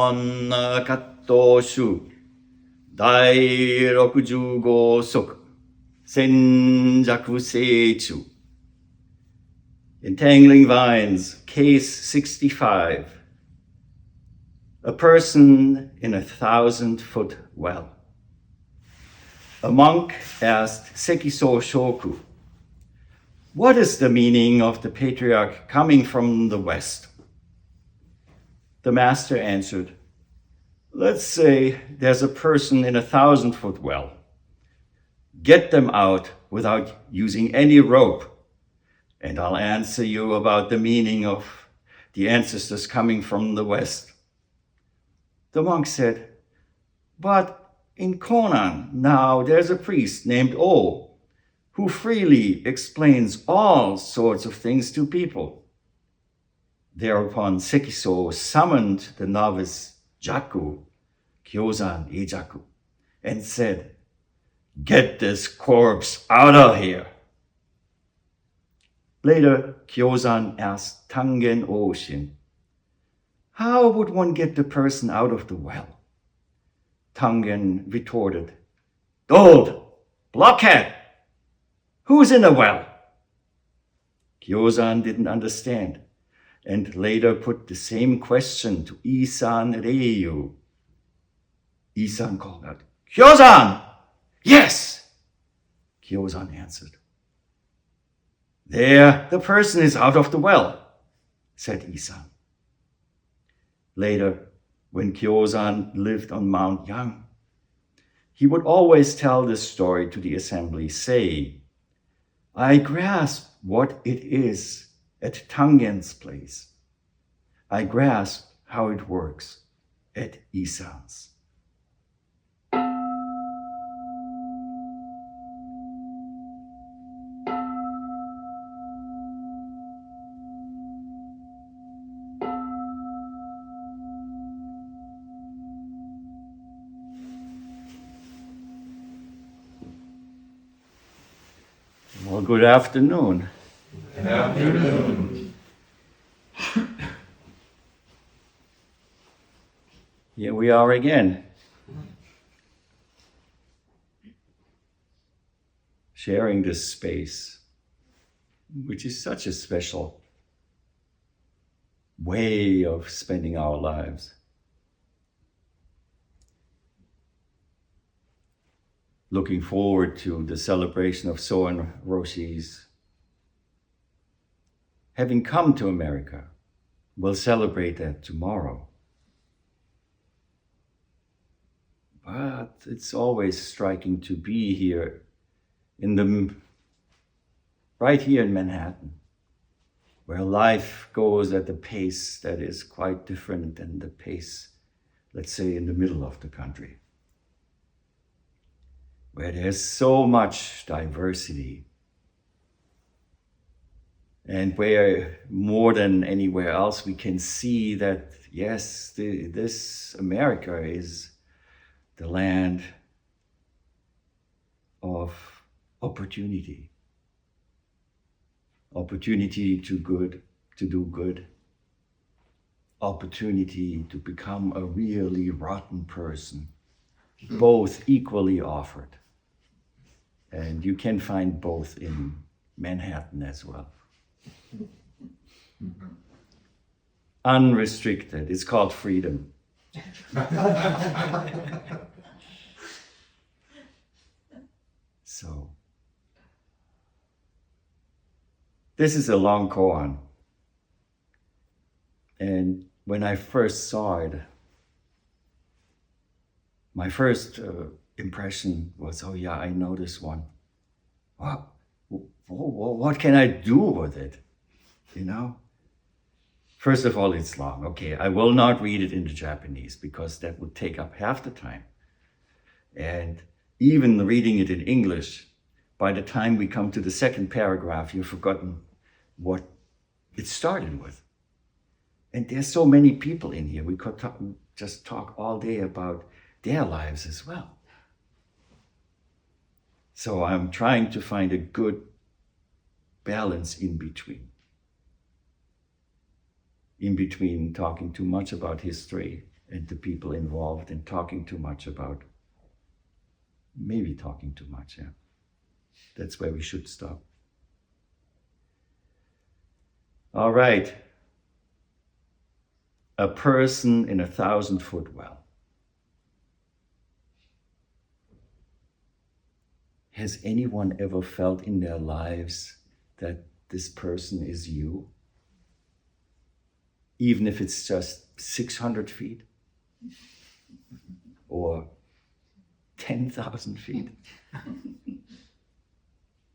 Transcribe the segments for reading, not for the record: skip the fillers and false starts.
Sonna Katto Shu Dai 65 Soku Senjaku Seichu. Entangling Vines, Case 65. A person in a 1,000-foot well. A monk asked Sekiso Shoku, "What is the meaning of the patriarch coming from the west?" The master answered, "Let's say there's a person in a 1,000-foot well. Get them out without using any rope, and I'll answer you about the meaning of the ancestors coming from the west." The monk said, "But in Conan now there's a priest named O, who freely explains all sorts of things to people." Thereupon Sekiso summoned the novice Jaku, Kyozan Eijaku, and said, "Get this corpse out of here." Later, Kyozan asked Tangen Oshin, "How would one get the person out of the well?" Tangen retorted, "Gold! Blockhead! Who's in the well?" Kyozan didn't understand, and later put the same question to Isan Ryu. Isan called out, "Kyozan! Yes!" Kyozan answered. "There, the person is out of the well," said Isan. Later, when Kyozan lived on Mount Yang, he would always tell this story to the assembly, saying, "I grasp what it is at Tangen's place. I grasp how it works at Isan's." Well, good afternoon. Good afternoon. Here we are again, sharing this space, which is such a special way of spending our lives. Looking forward to the celebration of So and Roshi's having come to America. We'll celebrate that tomorrow. But it's always striking to be here right here in Manhattan, where life goes at a pace that is quite different than the pace, let's say, in the middle of the country, where there's so much diversity, and where more than anywhere else we can see that, yes, this America is the land of opportunity. Opportunity to do good. Opportunity to become a really rotten person. Both equally offered. And you can find both in Manhattan as well. Unrestricted, it's called freedom. So, this is a long koan. And when I first saw it, my first impression was, oh yeah, I know this one. Wow, what can I do with it? You know? First of all, it's long. Okay, I will not read it into Japanese because that would take up half the time. And even reading it in English, by the time we come to the second paragraph, you've forgotten what it started with. And there's so many people in here. We could just talk all day about their lives as well. So I'm trying to find a good balance in between talking too much about history and the people involved in talking too much about, maybe talking too much, yeah. That's where we should stop. All right. A person in a 1,000-foot well. Has anyone ever felt in their lives that this person is you? Even if it's just 600 feet or 10,000 feet.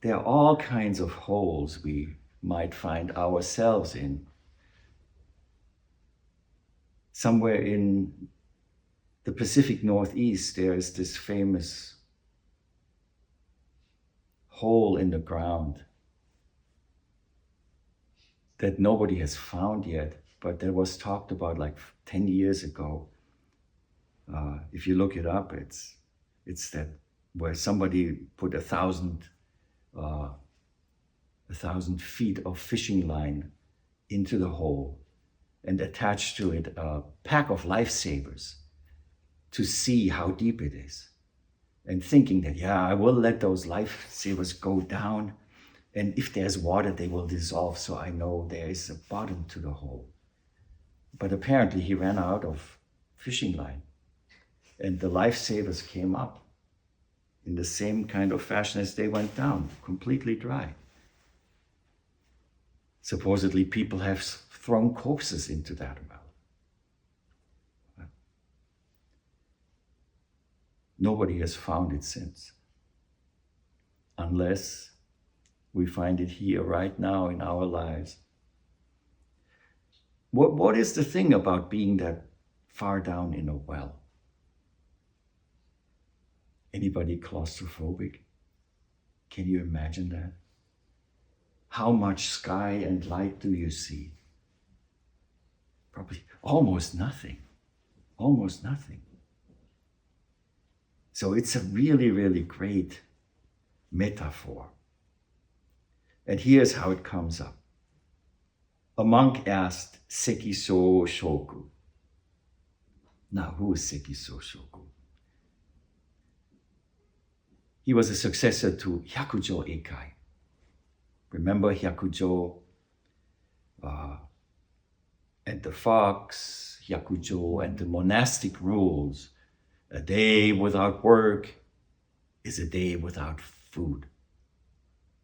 There are all kinds of holes we might find ourselves in. Somewhere in the Pacific Northeast, there is this famous hole in the ground that nobody has found yet, but that was talked about like 10 years ago. If you look it up, it's that where somebody put 1,000 feet of fishing line into the hole and attached to it a pack of lifesavers to see how deep it is. And thinking that, yeah, I will let those lifesavers go down, and if there's water, they will dissolve, so I know there is a bottom to the hole. But apparently he ran out of fishing line, and the lifesavers came up in the same kind of fashion as they went down, completely dry. Supposedly people have thrown corpses into that well. Nobody has found it since, unless we find it here right now in our lives. What is the thing about being that far down in a well? Anybody claustrophobic? Can you imagine that? How much sky and light do you see? Probably almost nothing. Almost nothing. So it's a really, really great metaphor. And here's how it comes up. A monk asked Sekiso Shoku. Now, who is Sekiso Shoku? He was a successor to Hyakujo Eikai. Remember Hyakujo and the fox, Hyakujo and the monastic rules. A day without work is a day without food.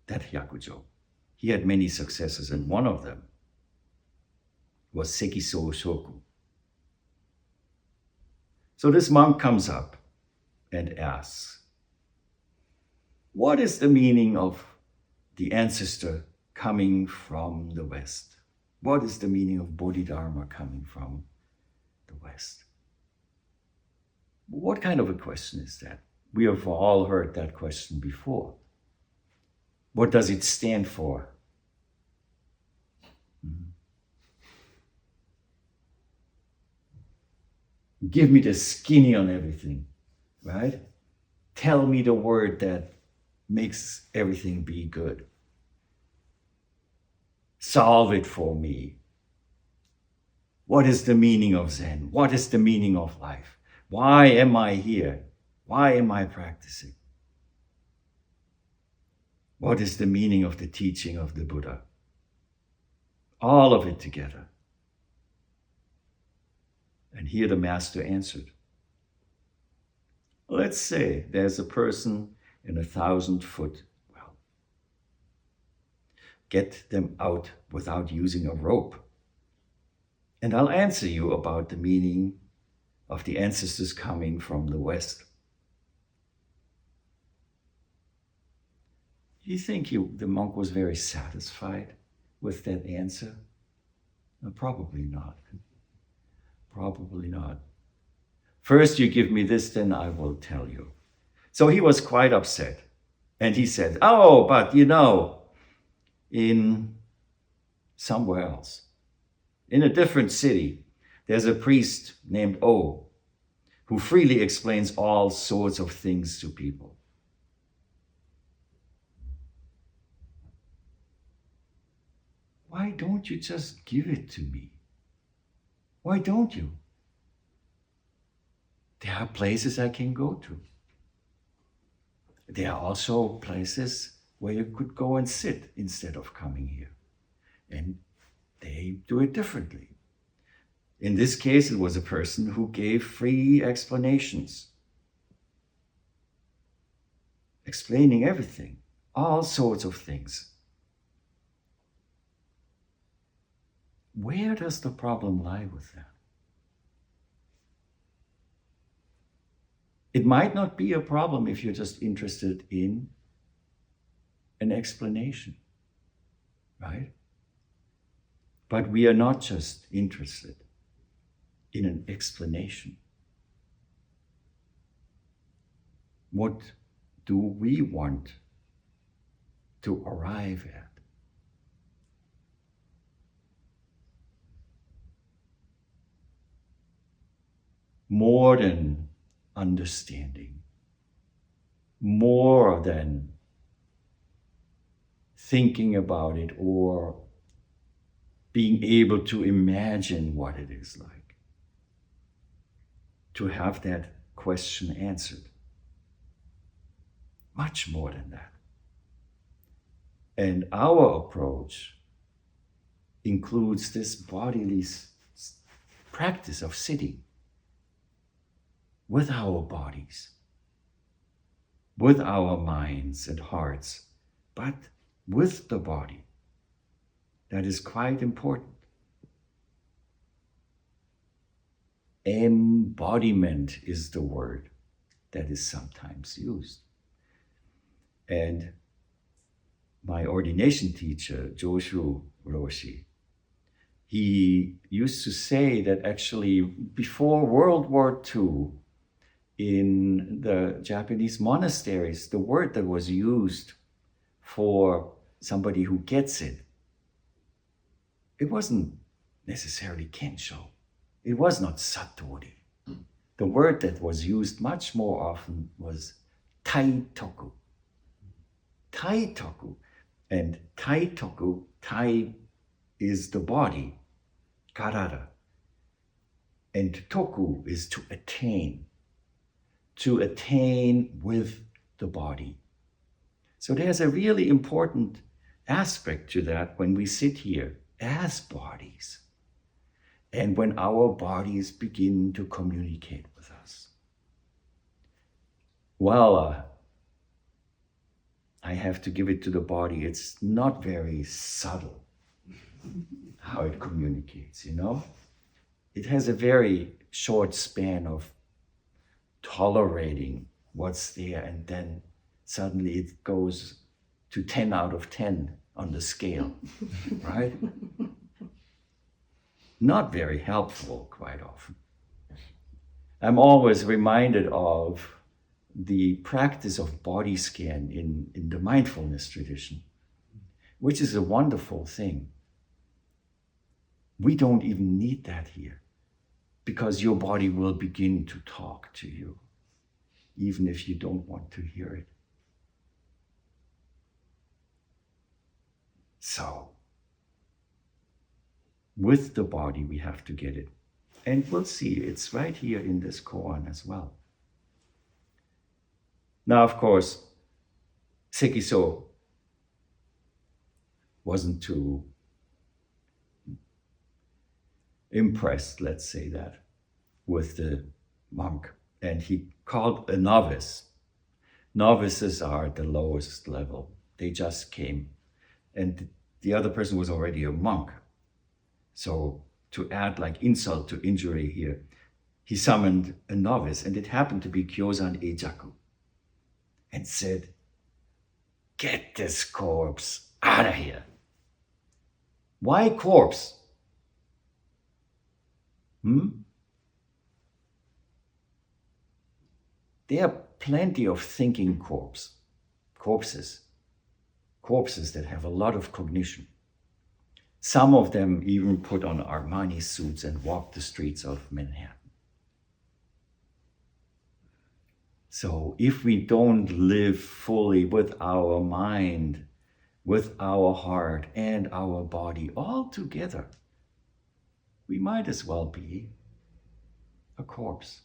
That Hyakujo. He had many successors, and one of them was Sekiso Shoku. So this monk comes up and asks, what is the meaning of the ancestor coming from the West? What is the meaning of Bodhidharma coming from the West? What kind of a question is that? We have all heard that question before. What does it stand for? Give me the skinny on everything, right? Tell me the word that makes everything be good. Solve it for me. What is the meaning of Zen? What is the meaning of life? Why am I here? Why am I practicing? What is the meaning of the teaching of the Buddha? All of it together. And here the master answered. Let's say there's a person in a 1,000-foot well. Get them out without using a rope. And I'll answer you about the meaning of the ancestors coming from the West. Do you think the monk was very satisfied with that answer? No, probably not. Probably not. First you give me this, then I will tell you. So he was quite upset. And he said, oh, but in somewhere else, in a different city, there's a priest named O who freely explains all sorts of things to people. Why don't you just give it to me? Why don't you? There are places I can go to. There are also places where you could go and sit instead of coming here. And they do it differently. In this case, it was a person who gave free explanations, explaining everything, all sorts of things. Where does the problem lie with that? It might not be a problem if you're just interested in an explanation, right? But we are not just interested in an explanation. What do we want to arrive at? More than understanding, more than thinking about it or being able to imagine what it is like, to have that question answered. Much more than that. And our approach includes this bodily practice of sitting with our bodies, with our minds and hearts, but with the body. That is quite important. Embodiment is the word that is sometimes used. And my ordination teacher, Joshu Roshi, he used to say that actually before World War II, in the Japanese monasteries, the word that was used for somebody who gets it, it wasn't necessarily kensho. It was not satori. The word that was used much more often was taitoku. Taitoku. And taitoku, tai is the body, karada. And toku is to attain with the body. So there's a really important aspect to that when we sit here as bodies and when our bodies begin to communicate with us. Well, I have to give it to the body. It's not very subtle how it communicates, you know? It has a very short span of tolerating what's there, and then suddenly it goes to 10 out of 10 on the scale, right? Not very helpful quite often. I'm always reminded of the practice of body scan in the mindfulness tradition, which is a wonderful thing. We don't even need that here, because your body will begin to talk to you, even if you don't want to hear it. So, with the body, we have to get it. And we'll see, it's right here in this koan as well. Now, of course, Sekiso wasn't too impressed, let's say that, with the monk. And he called a novice. Novices are at the lowest level. They just came. And the other person was already a monk. So to add like insult to injury here, he summoned a novice, and it happened to be Kyozan Eijaku, and said, "Get this corpse out of here." Why corpse? There are plenty of thinking corpses that have a lot of cognition. Some of them even put on Armani suits and walk the streets of Manhattan. So if we don't live fully with our mind, with our heart and our body all together, we might as well be a corpse.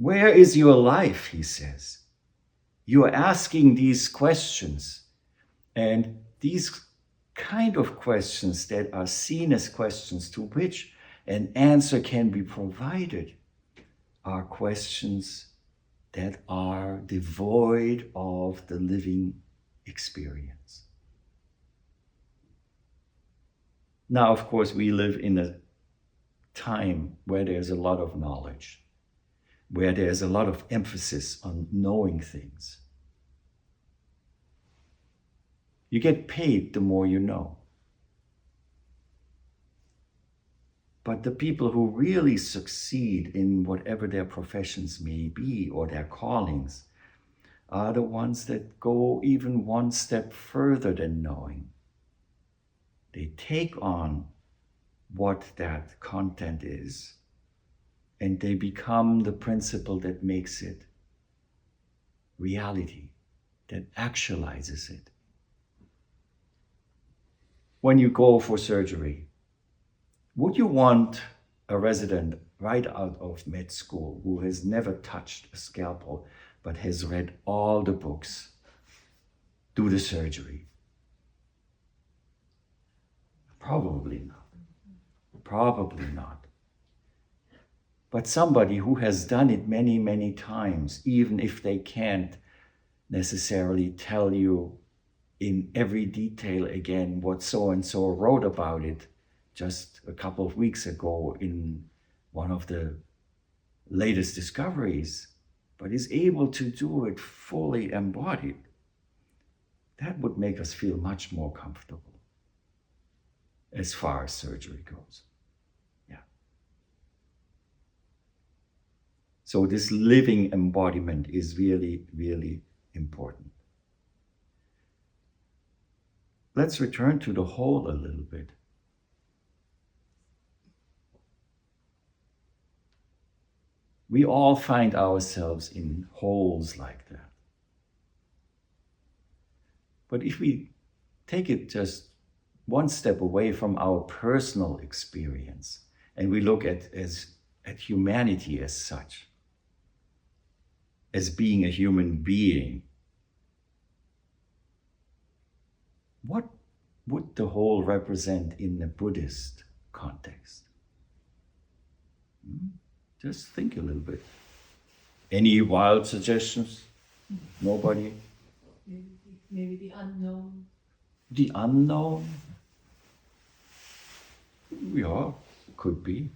Where is your life, he says. You are asking these questions, and these kind of questions that are seen as questions to which an answer can be provided are questions that are devoid of the living experience. Now, of course, we live in a time where there's a lot of knowledge, where there's a lot of emphasis on knowing things. You get paid the more you know. But the people who really succeed in whatever their professions may be or their callings are the ones that go even one step further than knowing. They take on what that content is, and they become the principle that makes it reality, that actualizes it. When you go for surgery, would you want a resident right out of med school who has never touched a scalpel but has read all the books do the surgery? Probably not. Probably not. But somebody who has done it many, many times, even if they can't necessarily tell you in every detail again what so-and-so wrote about it just a couple of weeks ago in one of the latest discoveries, but is able to do it fully embodied, that would make us feel much more comfortable as far as surgery goes. Yeah. So this living embodiment is really, really important. Let's return to the whole a little bit. We all find ourselves in holes like that. But if we take it just one step away from our personal experience and we look at humanity as such, as being a human being, what would the whole represent in the Buddhist context? Just think a little bit. Any wild suggestions? Nobody? Maybe the unknown. The unknown? Yeah, could be.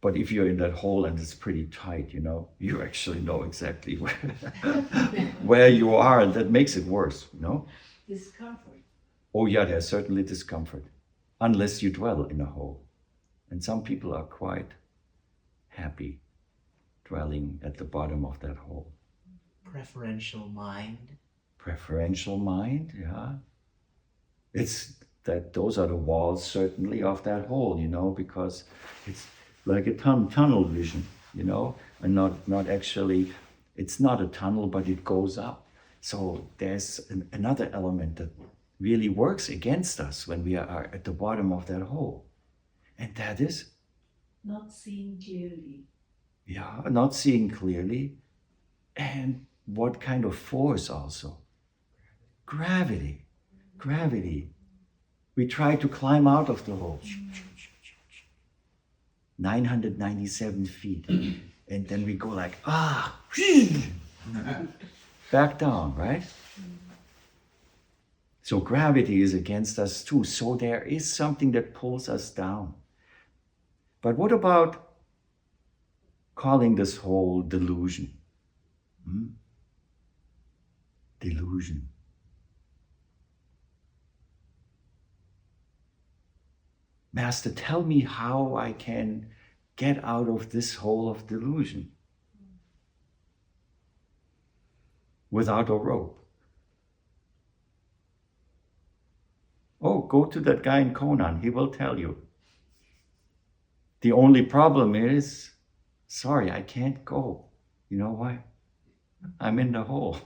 But if you're in that hole and it's pretty tight, you actually know exactly where you are, and that makes it worse, Discomfort. Oh yeah, there's certainly discomfort, unless you dwell in a hole. And some people are quite happy dwelling at the bottom of that hole. Preferential mind. Preferential mind, yeah. It's that those are the walls certainly of that hole, because it's like a tunnel vision, and not actually, it's not a tunnel, but it goes up. So there's another element that really works against us when we are at the bottom of that hole. And that is? Not seeing clearly. Yeah, not seeing clearly. And what kind of force also? Gravity. Gravity. We try to climb out of the hole. 997 feet. And then we go like, back down, right? So gravity is against us too. So there is something that pulls us down. But what about calling this whole delusion? Delusion. Master, tell me how I can get out of this hole of delusion without a rope. Oh, go to that guy in Conan, he will tell you. The only problem is, sorry, I can't go. You know why? I'm in the hole.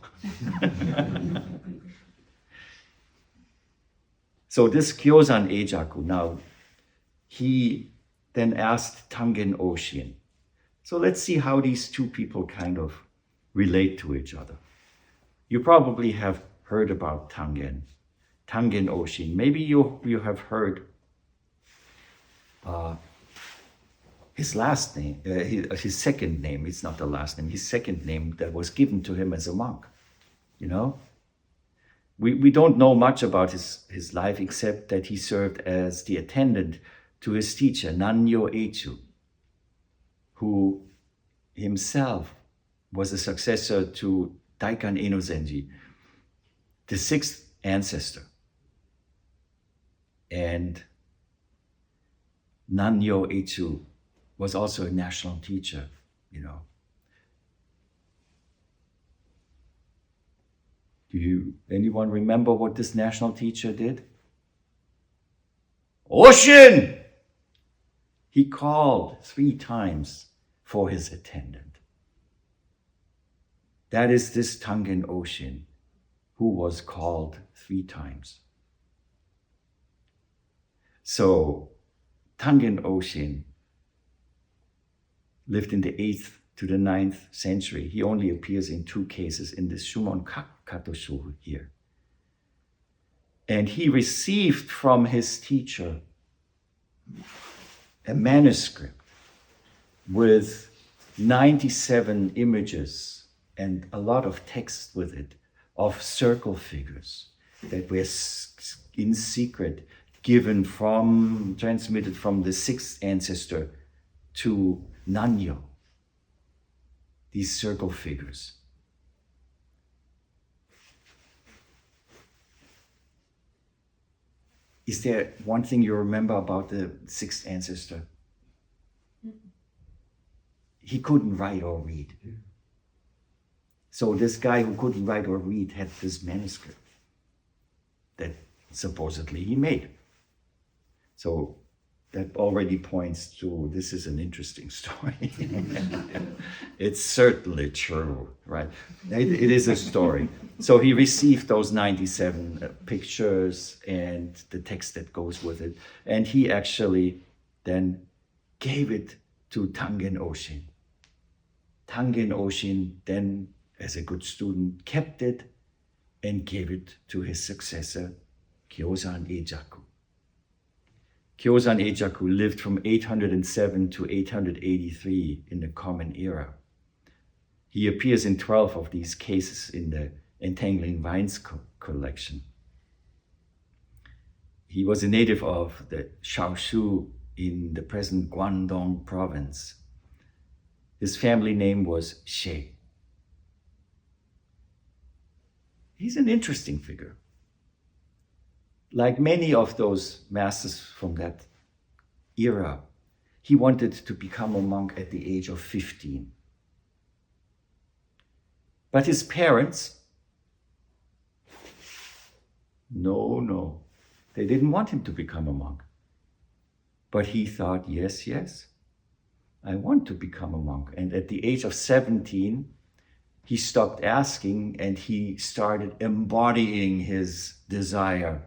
So this Kyozan Eijaku, now, he then asked Tangen Ocean, So let's see how these two people kind of relate to each other. You probably have heard about Tangen Oshin. Maybe you have heard his last name, his second name. It's not the last name. His second name that was given to him as a monk. You know, we don't know much about his life except that he served as the attendant to his teacher Nanyo Eichu, who himself was a successor to Daikan Enozenji, the sixth ancestor. And Nanyo Eichu was also a national teacher, you know. Anyone remember what this national teacher did? Oshin! He called 3 times for his attendant. That is this Tangen Oshin, who was called 3 times. So Tangen Oshin lived in the 8th to the 9th century. He only appears in 2 cases in this Shumon Katoshu here. And he received from his teacher a manuscript with 97 images and a lot of text with it of circle figures that were in secret transmitted from the 6th ancestor to Nanyo. These circle figures. Is there one thing you remember about the 6th ancestor? He couldn't write or read. So this guy who couldn't write or read had this manuscript that supposedly he made. So that already points to this is an interesting story. It's certainly true, right? It is a story. So he received those 97 pictures and the text that goes with it. And he actually then gave it to Tangen Oshin. Tangen Oshin then, as a good student, kept it and gave it to his successor, Kyozan Eijaku. Kyozan Eijaku lived from 807 to 883 in the Common Era. He appears in 12 of these cases in the Entangling Vines collection. He was a native of the Shaoshu in the present Guangdong province. His family name was She. He's an interesting figure. Like many of those masters from that era, he wanted to become a monk at the age of 15. But his parents, no, they didn't want him to become a monk. But he thought, yes, I want to become a monk. And at the age of 17, he stopped asking and he started embodying his desire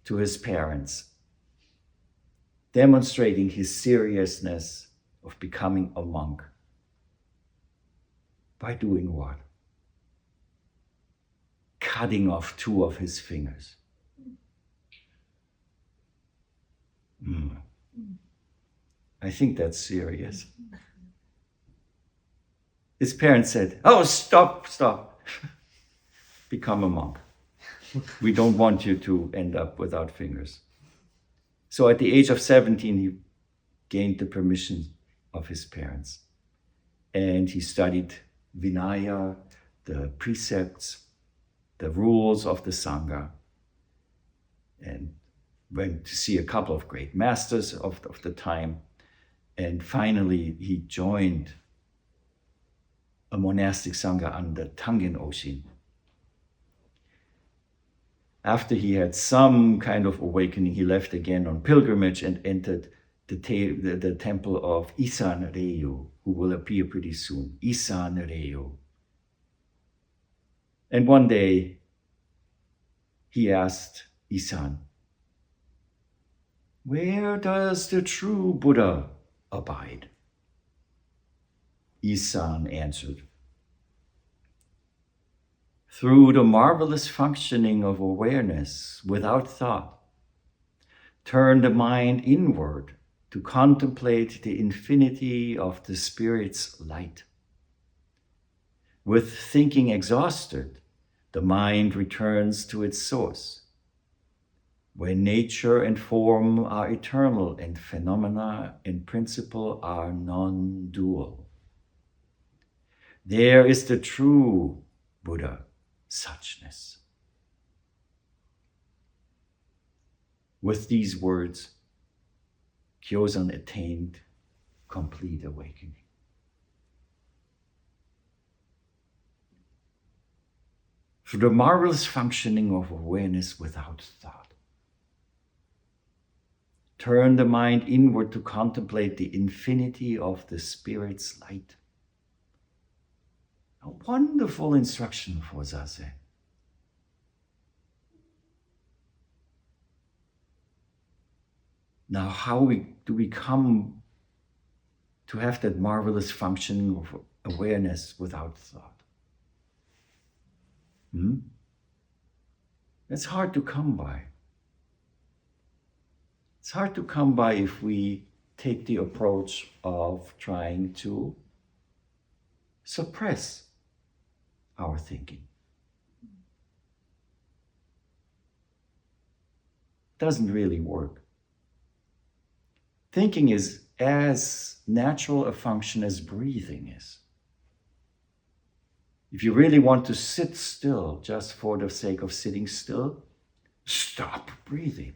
to his parents, demonstrating his seriousness of becoming a monk. By doing what? Cutting off 2 of his fingers. I think that's serious. His parents said, "Oh, stop. Become a monk. We don't want you to end up without fingers." So at the age of 17, he gained the permission of his parents. And he studied Vinaya, the precepts, the rules of the Sangha, and went to see a couple of great masters of the time. And finally, he joined a monastic Sangha under Tangen Oshin. After he had some kind of awakening, he left again on pilgrimage and entered the temple of Isan Ryu, who will appear pretty soon. Isan Ryu. And one day, he asked Isan, "Where does the true Buddha abide?" Isan answered. Through the marvelous functioning of awareness without thought, turn the mind inward to contemplate the infinity of the Spirit's light. With thinking exhausted, the mind returns to its source, where nature and form are eternal and phenomena in principle are non-dual. There is the true Buddha, suchness. With these words, Kyozan attained complete awakening. Through the marvelous functioning of awareness without thought, turn the mind inward to contemplate the infinity of the Spirit's light. A wonderful instruction for Zazen. Now, how do we come to have that marvelous functioning of awareness without thought? That's hard to come by. It's hard to come by if we take the approach of trying to suppress our thinking. Doesn't really work. Thinking is as natural a function as breathing is. If you really want to sit still just for the sake of sitting still, stop breathing.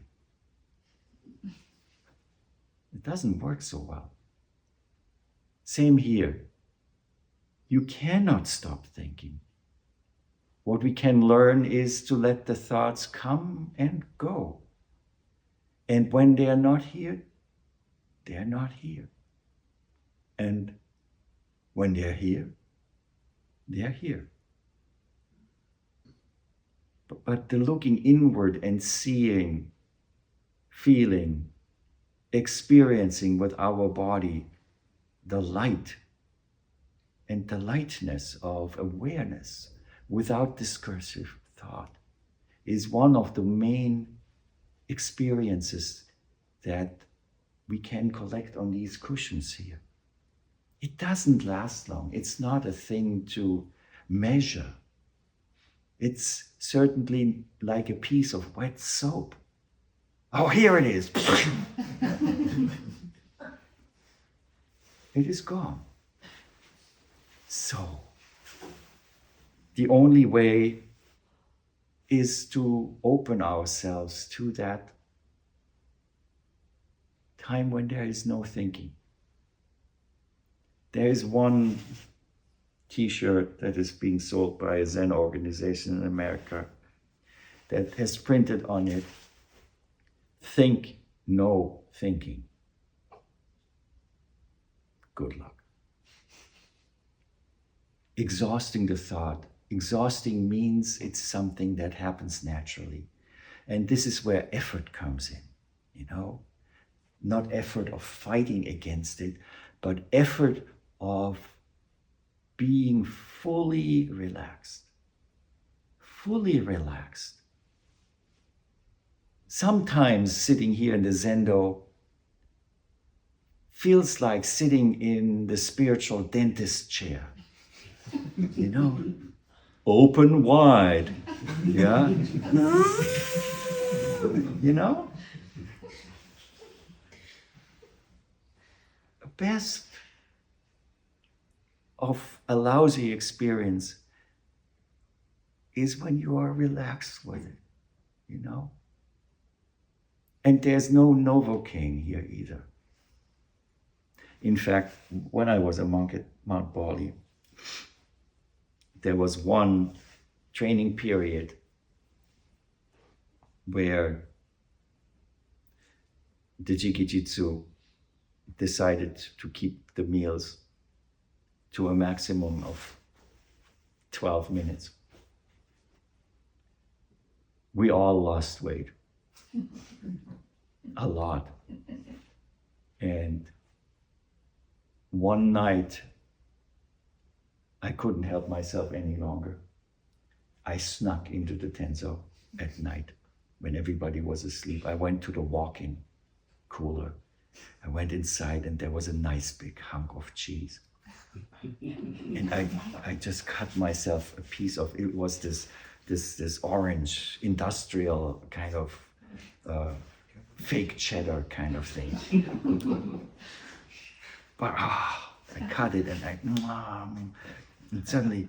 It doesn't work so well. Same here. You cannot stop thinking. What we can learn is to let the thoughts come and go. And when they are not here, they're not here. And when they're here, they're here. But the looking inward and seeing, feeling, experiencing with our body the light and the lightness of awareness without discursive thought is one of the main experiences that we can collect on these cushions here. It doesn't last long. It's not a thing to measure. It's certainly like a piece of wet soap. Oh, here it is. It is gone. So, the only way is to open ourselves to that time when there is no thinking. There is one t-shirt that is being sold by a Zen organization in America that has printed on it, "Think, no thinking." Good luck. Exhausting the thought. Exhausting means it's something that happens naturally. And this is where effort comes in, Not effort of fighting against it, but effort of being fully relaxed. Fully relaxed. Sometimes sitting here in the Zendo feels like sitting in the spiritual dentist chair. Open wide. Yeah? Best of a lousy experience is when you are relaxed with it, And there's no Novocaine here either. In fact, when I was a monk at Mount Bali, there was one training period where the Jikijitsu decided to keep the meals to a maximum of 12 minutes. We all lost weight. A lot. And one night couldn't help myself any longer. I snuck into the Tenzo at night when everybody was asleep. I went to the walk-in cooler. I went inside and there was a nice big hunk of cheese. And I just cut myself a piece of, it was this orange industrial kind of fake cheddar kind of thing. But I cut it and suddenly,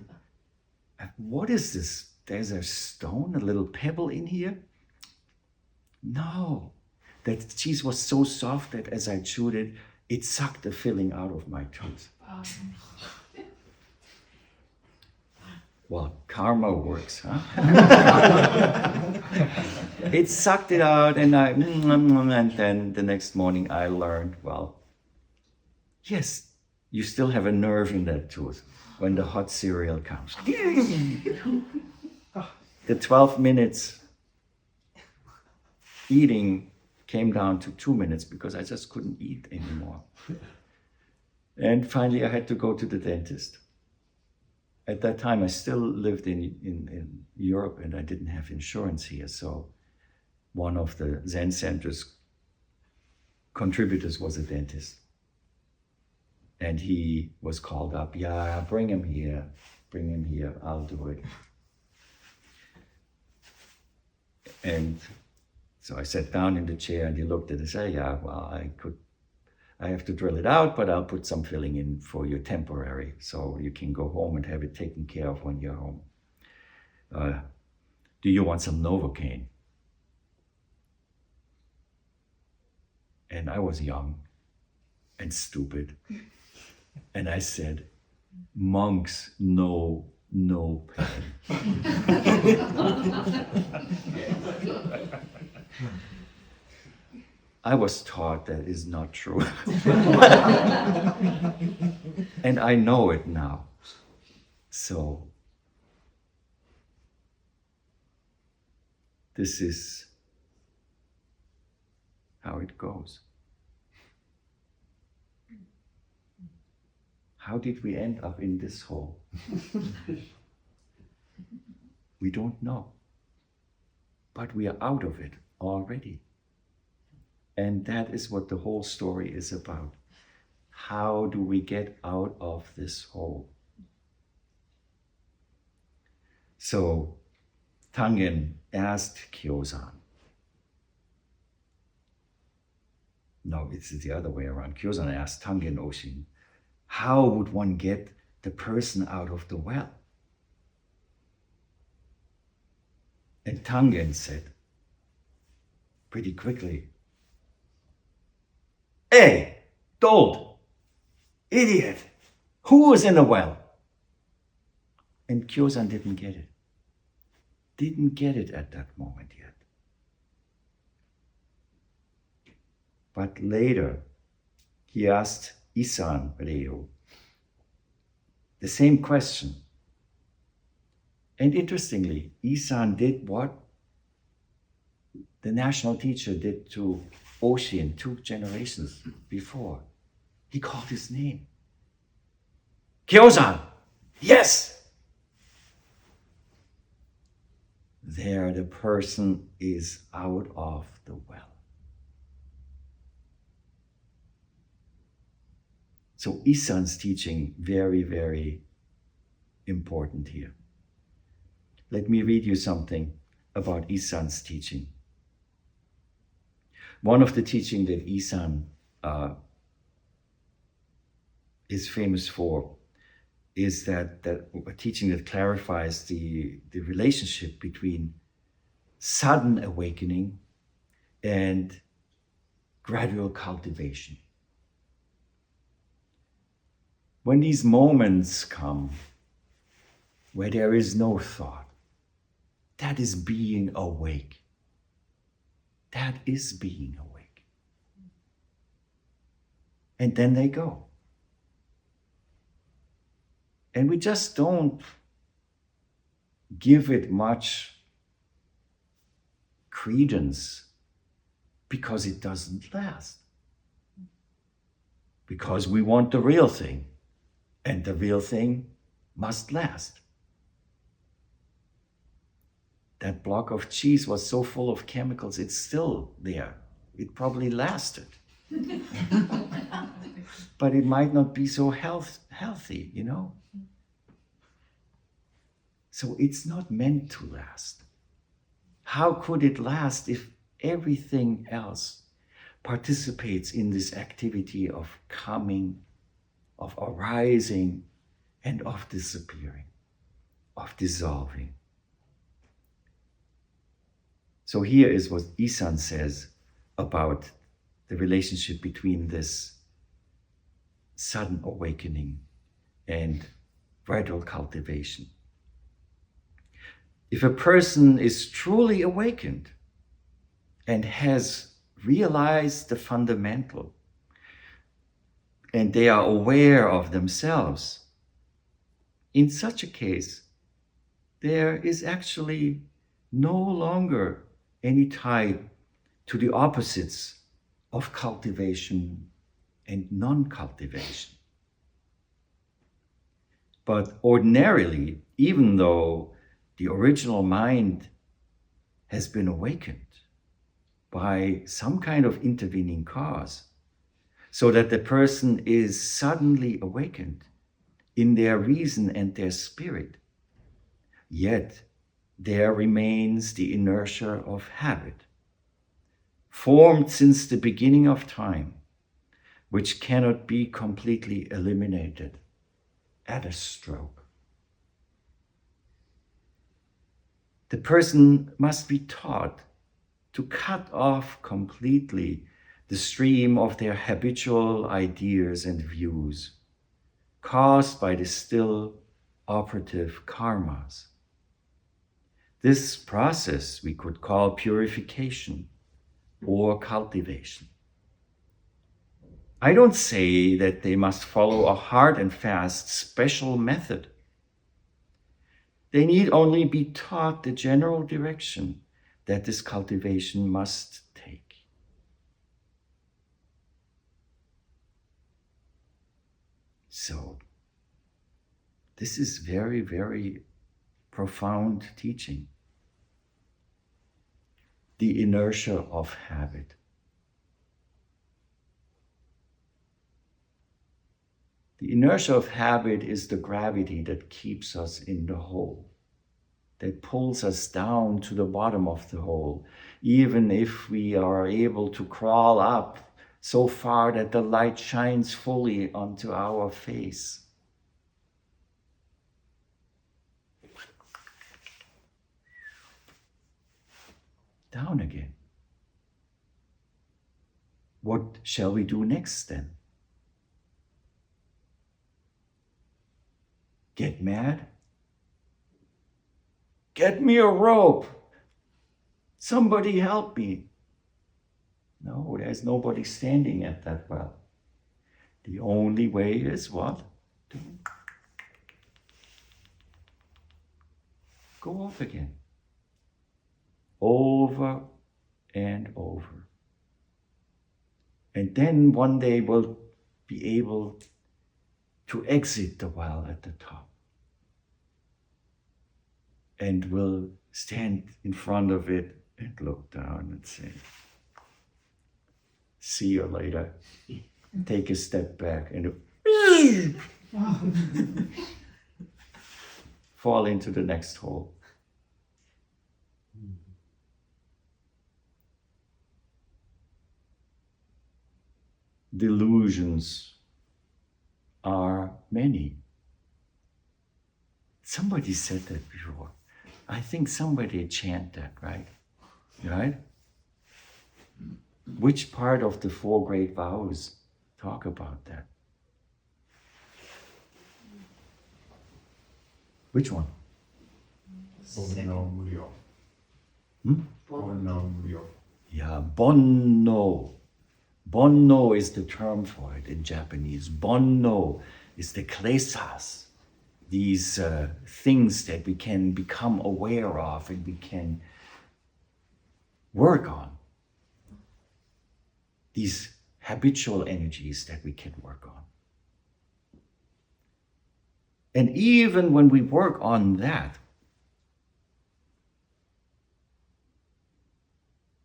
what is this? There's a stone, a little pebble in here? No. That cheese was so soft that as I chewed it, it sucked the filling out of my tooth. Well, karma works, huh? It sucked it out, and then the next morning I learned, well, yes, you still have a nerve in that tooth when the hot cereal comes. The 12 minutes eating came down to 2 minutes because I just couldn't eat anymore. And finally I had to go to the dentist. At that time I still lived in Europe and I didn't have insurance here, so one of the Zen Center's contributors was a dentist. And he was called up, yeah, bring him here, I'll do it. And so I sat down in the chair and he looked at it and said, yeah, well, I have to drill it out, but I'll put some filling in for you temporary so you can go home and have it taken care of when you're home. Do you want some Novocaine? And I was young and stupid. And I said, monks know no pain. I was taught that is not true. And I know it now. So, this is how it goes. How did we end up in this hole? We don't know. But we are out of it already. And that is what the whole story is about. How do we get out of this hole? So, Tangen asked Kyozan. No, it's the other way around. Kyozan asked Tangen Oshin, how would one get the person out of the well? And Tangen said, pretty quickly, hey, dolt, idiot, who was in the well? And Kyozan didn't get it. Didn't get it at that moment yet. But later, he asked Isan Reo the same question. And interestingly, Isan did what the national teacher did to Oshin 2 generations before. He called his name. Kyozan, yes! There the person is out of the well. So Isan's teaching, very, very important here. Let me read you something about Isan's teaching. One of the teaching that Isan is famous for is that a teaching that clarifies the relationship between sudden awakening and gradual cultivation. When these moments come where there is no thought, that is being awake. That is being awake. And then they go. And we just don't give it much credence because it doesn't last. Because we want the real thing. And the real thing must last. That block of cheese was so full of chemicals, it's still there. It probably lasted. But it might not be so healthy, you know? So it's not meant to last. How could it last if everything else participates in this activity of coming, of arising, and of disappearing, of dissolving? So here is what Isan says about the relationship between this sudden awakening and gradual cultivation. If a person is truly awakened and has realized the fundamental, and they are aware of themselves, in such a case, there is actually no longer any tie to the opposites of cultivation and non-cultivation. But ordinarily, even though the original mind has been awakened by some kind of intervening cause, so that the person is suddenly awakened in their reason and their spirit, yet there remains the inertia of habit, formed since the beginning of time, which cannot be completely eliminated at a stroke. The person must be taught to cut off completely the stream of their habitual ideas and views caused by the still operative karmas. This process we could call purification or cultivation. I don't say that they must follow a hard and fast special method. They need only be taught the general direction that this cultivation must take. So, this is very, very profound teaching. The inertia of habit. The inertia of habit is the gravity that keeps us in the hole, that pulls us down to the bottom of the hole, even if we are able to crawl up so far that the light shines fully onto our face. Down again. What shall we do next then? Get mad? Get me a rope. Somebody help me. No, there's nobody standing at that well. The only way is what? To go off again. Over and over. And then one day we'll be able to exit the well at the top. And we'll stand in front of it and look down and say, see you later. Take a step back and fall into the next hole. Delusions are many. Somebody said that before. I think somebody chanted that, right? Right? Which part of the 4 great vows talk about that? Which one? Yeah, bonno. Bonno is the term for it in Japanese. Bonno is the klesas, these things that we can become aware of and we can work on. These habitual energies that we can work on. And even when we work on that,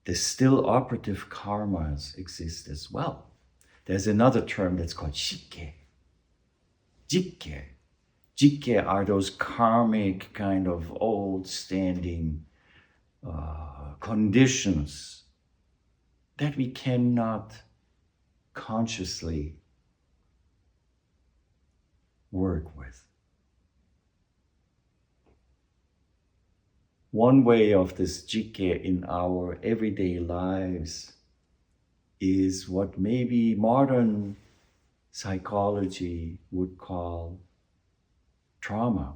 the still operative karmas exist as well. There's another term that's called shike. Jike. Jike are those karmic kind of old standing conditions that we cannot consciously work with. One way of this jike in our everyday lives is what maybe modern psychology would call trauma.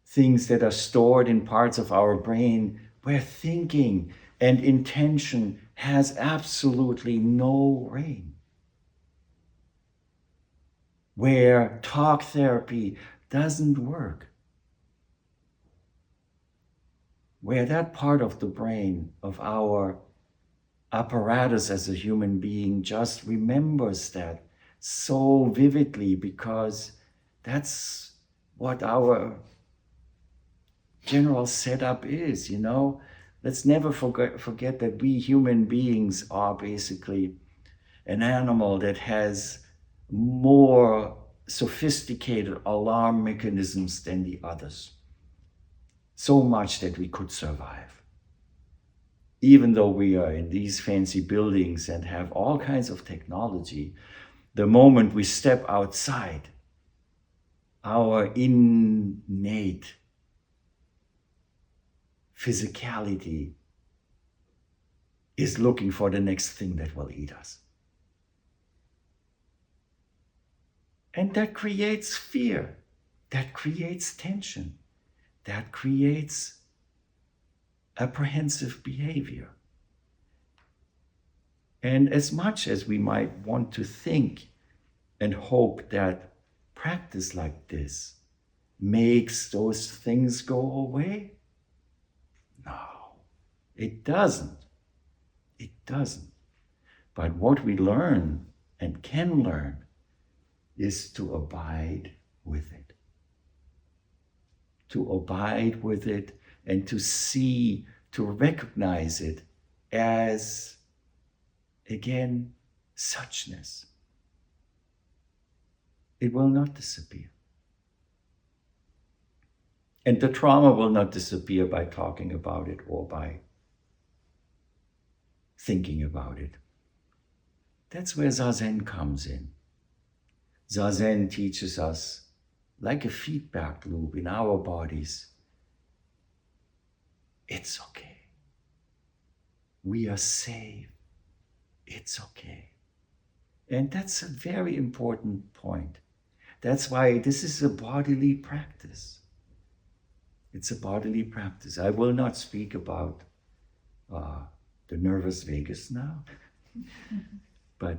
Things that are stored in parts of our brain where thinking and intention has absolutely no reign. Where talk therapy doesn't work. Where that part of the brain, of our apparatus as a human being, just remembers that so vividly because that's what our general setup is, you know. Let's never forget that we human beings are basically an animal that has more sophisticated alarm mechanisms than the others. So much that we could survive. Even though we are in these fancy buildings and have all kinds of technology, the moment we step outside, our innate physicality is looking for the next thing that will eat us. And that creates fear, that creates tension, that creates apprehensive behavior. And as much as we might want to think and hope that practice like this makes those things go away, no, it doesn't. It doesn't. But what we learn and can learn is to abide with it. To abide with it and to see, to recognize it as, again, suchness. It will not disappear. And the trauma will not disappear by talking about it or by thinking about it. That's where Zazen comes in. Zazen teaches us, like a feedback loop in our bodies, it's okay. We are safe. It's okay. And that's a very important point. That's why this is a bodily practice. It's a bodily practice. I will not speak about the nervous vagus now, but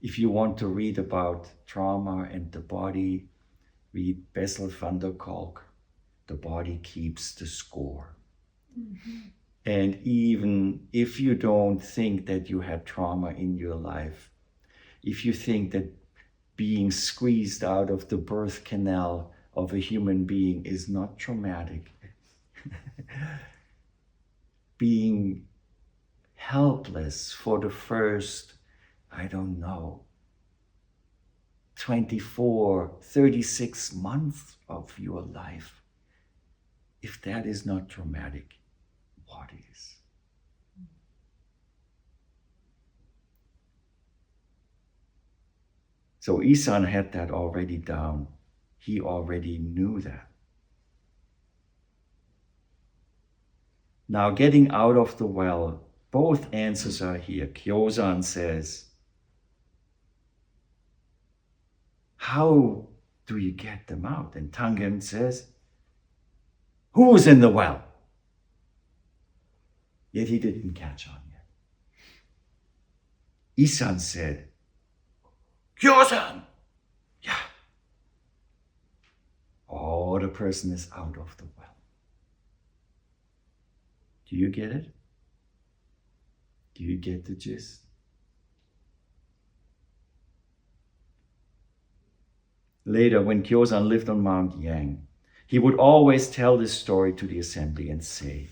if you want to read about trauma and the body, read Bessel van der Kolk, The Body Keeps the Score. Mm-hmm. And even if you don't think that you had trauma in your life, if you think that being squeezed out of the birth canal of a human being is not traumatic, being helpless for the first, 24, 36 months of your life, if that is not traumatic, what is? So Isan had that already down. He already knew that. Now getting out of the well, both answers are here. Kyozan says, how do you get them out? And Tangen says, who's in the well? Yet he didn't catch on yet. Isan said, Kyozan! Yeah. Oh, the person is out of the well. Do you get it? Do you get the gist? Later, when Kyozan lived on Mount Yang, he would always tell this story to the assembly and say,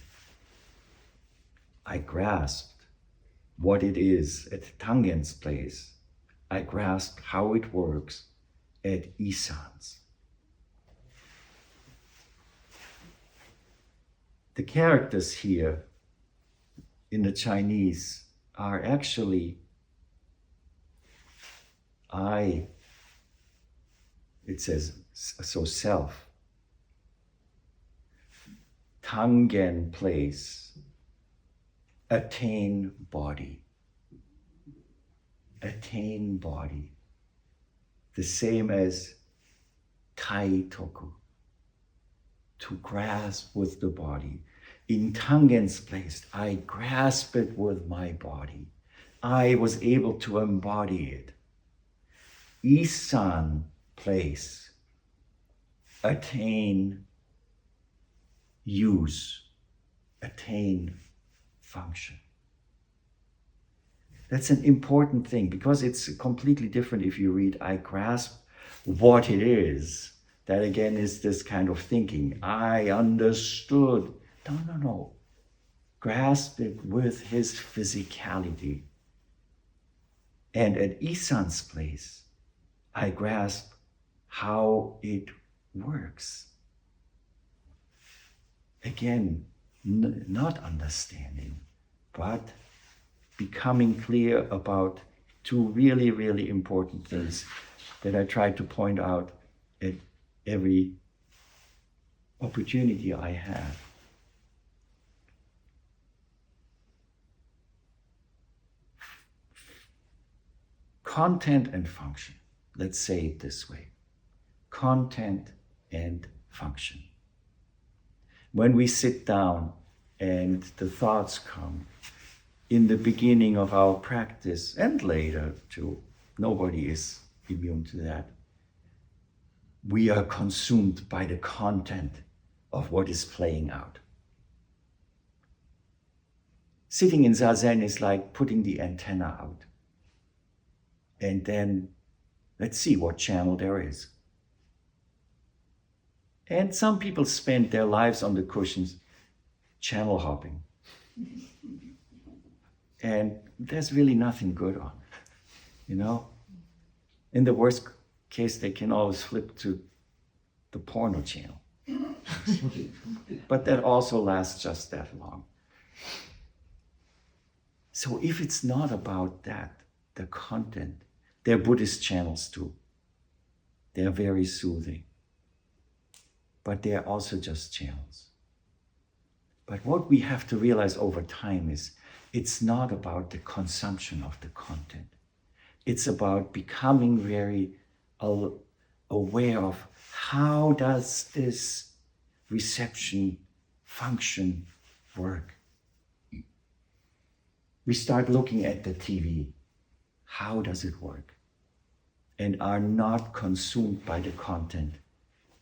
I grasped what it is at Tangen's place. I grasped how it works at Isan's. The characters here in the Chinese are actually I, it says, so self. Tangen place, attain body. Attain body. The same as tai toku, to grasp with the body. In Tangen's place, I grasp it with my body. I was able to embody it. Isan place, attain use, attain function. That's an important thing because it's completely different if you read, I grasp what it is. That again is this kind of thinking. I understood. No. Grasp it with his physicality. And at Isan's place, I grasp how it works. Again, not understanding, but becoming clear about two really, really important things that I try to point out at every opportunity I have. Content and function. Let's say it this way. Content and function. When we sit down and the thoughts come, in the beginning of our practice and later too, nobody is immune to that. We are consumed by the content of what is playing out. Sitting in Zazen is like putting the antenna out. And then let's see what channel there is. And some people spend their lives on the cushions channel hopping. And there's really nothing good on it, In the worst case, they can always flip to the porno channel. But that also lasts just that long. So if it's not about that, the content, they're Buddhist channels too. They're very soothing. But they're also just channels. But what we have to realize over time is it's not about the consumption of the content. It's about becoming very aware of how does this reception function work. We start looking at the TV. How does it work? And are not consumed by the content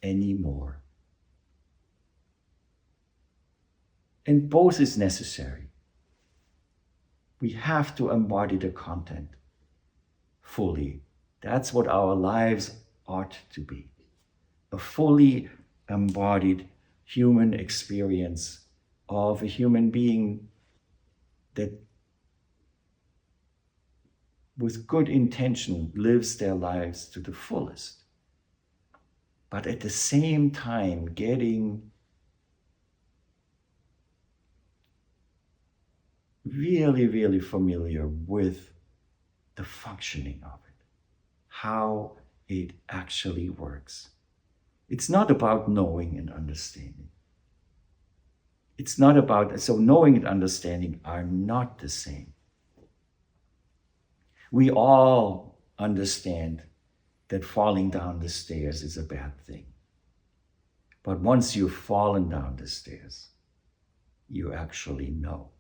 anymore. And both is necessary. We have to embody the content fully. That's what our lives ought to be. A fully embodied human experience of a human being that with good intention lives their lives to the fullest. But at the same time getting really, really familiar with the functioning of it, how it actually works. It's not about knowing and understanding. It's not about, so knowing and understanding are not the same. We all understand that falling down the stairs is a bad thing. But once you've fallen down the stairs, you actually know.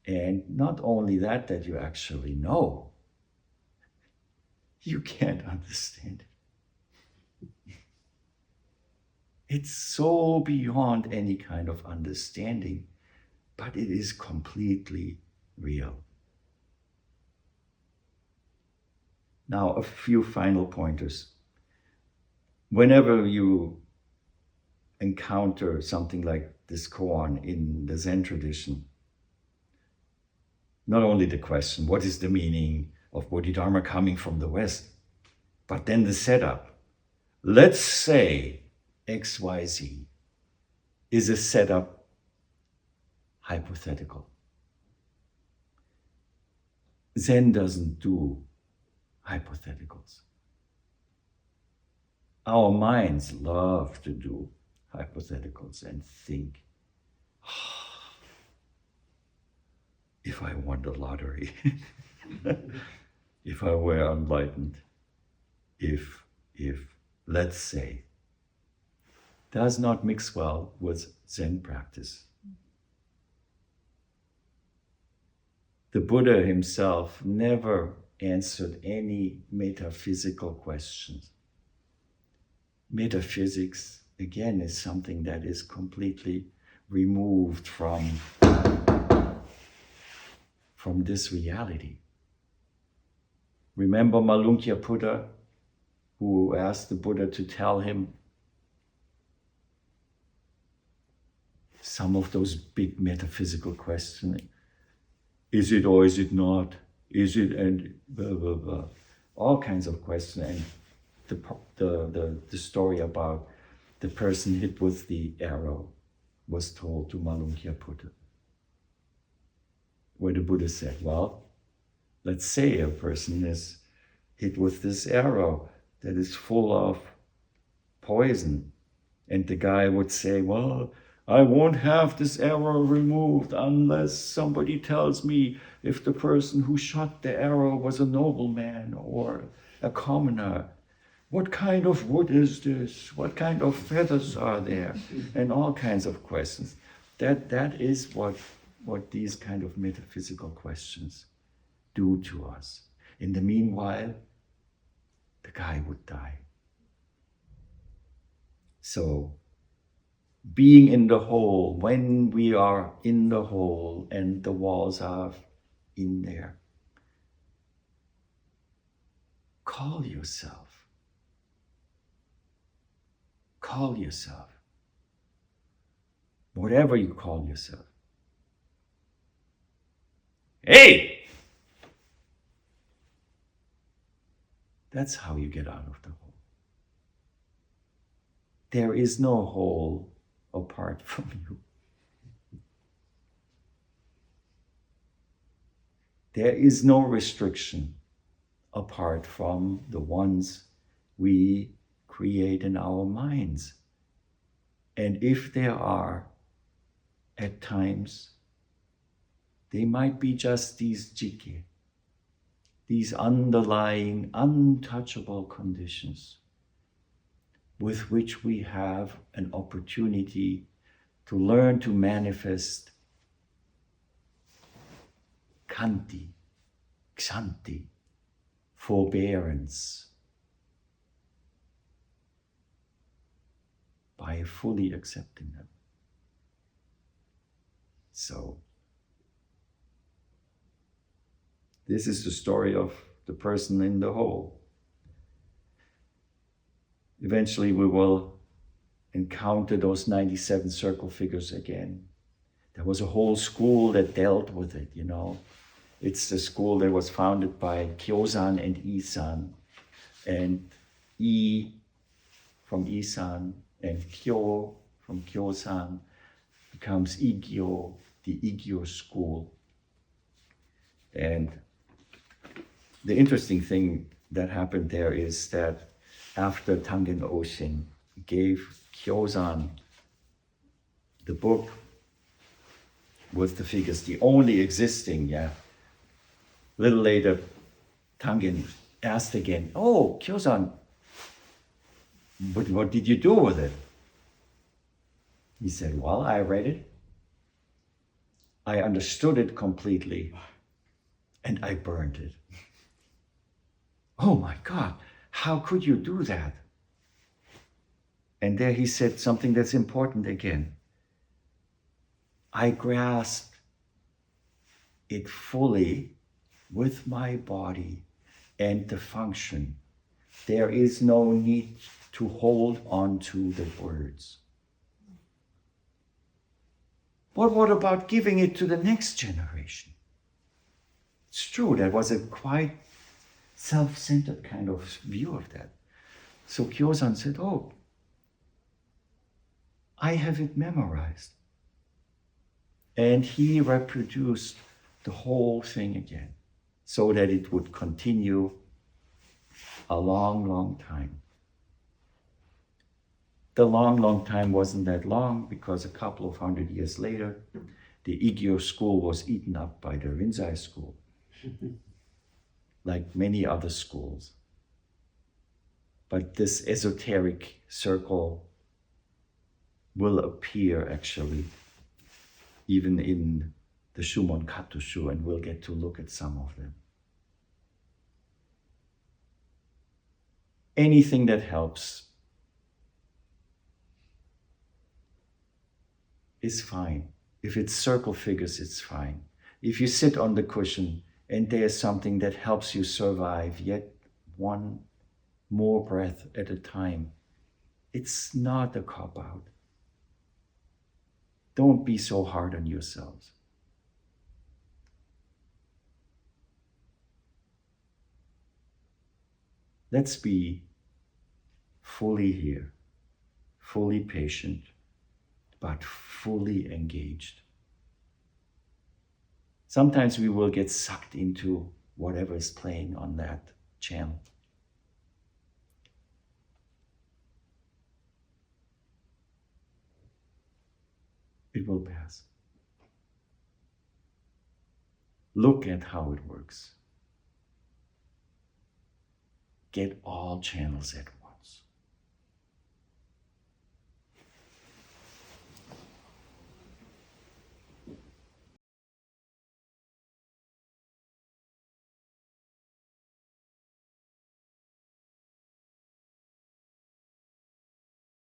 And not only that you actually know, you can't understand it. It's so beyond any kind of understanding, but it is completely real. Now, a few final pointers. whenever you encounter something like this koan in the Zen tradition, not only the question, what is the meaning of Bodhidharma coming from the West, but then the setup. Let's say XYZ is a setup hypothetical. Zen doesn't do hypotheticals. Our minds love to do hypotheticals and think, if I won the lottery, if I were enlightened, if, let's say, does not mix well with Zen practice. The Buddha himself never answered any metaphysical questions. Metaphysics, again, is something that is completely removed from this reality. Remember Malunkyaputta, Buddha, who asked the Buddha to tell him some of those big metaphysical questions. Is it or is it not? Is it and blah, blah, blah. All kinds of questions. And the story about the person hit with the arrow was told to Malunkyaputta, where the Buddha said, well, let's say a person is hit with this arrow that is full of poison. And the guy would say, well, I won't have this arrow removed unless somebody tells me if the person who shot the arrow was a nobleman or a commoner. What kind of wood is this? What kind of feathers are there? And all kinds of questions. That is what these kind of metaphysical questions do to us. In the meanwhile, the guy would die. So, being in the whole, when we are in the whole and the walls are in there, call yourself. Call yourself. Whatever you call yourself. Hey! That's how you get out of the hole. There is no hole apart from you. There is no restriction apart from the ones we create in our minds. And if there are, at times, they might be just these jike, these underlying, untouchable conditions with which we have an opportunity to learn to manifest khanti, kshanti, forbearance, by fully accepting them. So, this is the story of the person in the hole. Eventually we will encounter those 97 circle figures again. There was a whole school that dealt with it, you know. It's the school that was founded by Kyozan and Isan. And I from Isan and Kyo from Kyozan becomes Igyo, the Igyo school. And the interesting thing that happened there is that after Tangen Oshin gave Kyozan the book with the figures, the only existing, little later, Tangen asked again, oh, Kyozan, but what did you do with it? He said, well, I read it. I understood it completely. And I burned it. Oh my God, how could you do that? And there he said something that's important again. I grasped it fully with my body and the function. There is no need to hold on to the words. But what about giving it to the next generation? It's true, that was a quite self-centered kind of view of that. So Kyo-san said, oh, I have it memorized. And he reproduced the whole thing again so that it would continue a long, long time. The long, long time wasn't that long because a couple of 100 years later, the Ikkyo school was eaten up by the Rinzai school, like many other schools. But this esoteric circle will appear actually even in the Shumon Katushu, and we'll get to look at some of them. Anything that helps is fine. If it's circle figures, it's fine. If you sit on the cushion and there's something that helps you survive yet one more breath at a time, it's not a cop-out. Don't be so hard on yourselves. Let's be fully here, fully patient, but fully engaged. Sometimes we will get sucked into whatever is playing on that channel. It will pass. Look at how it works. Get all channels at once.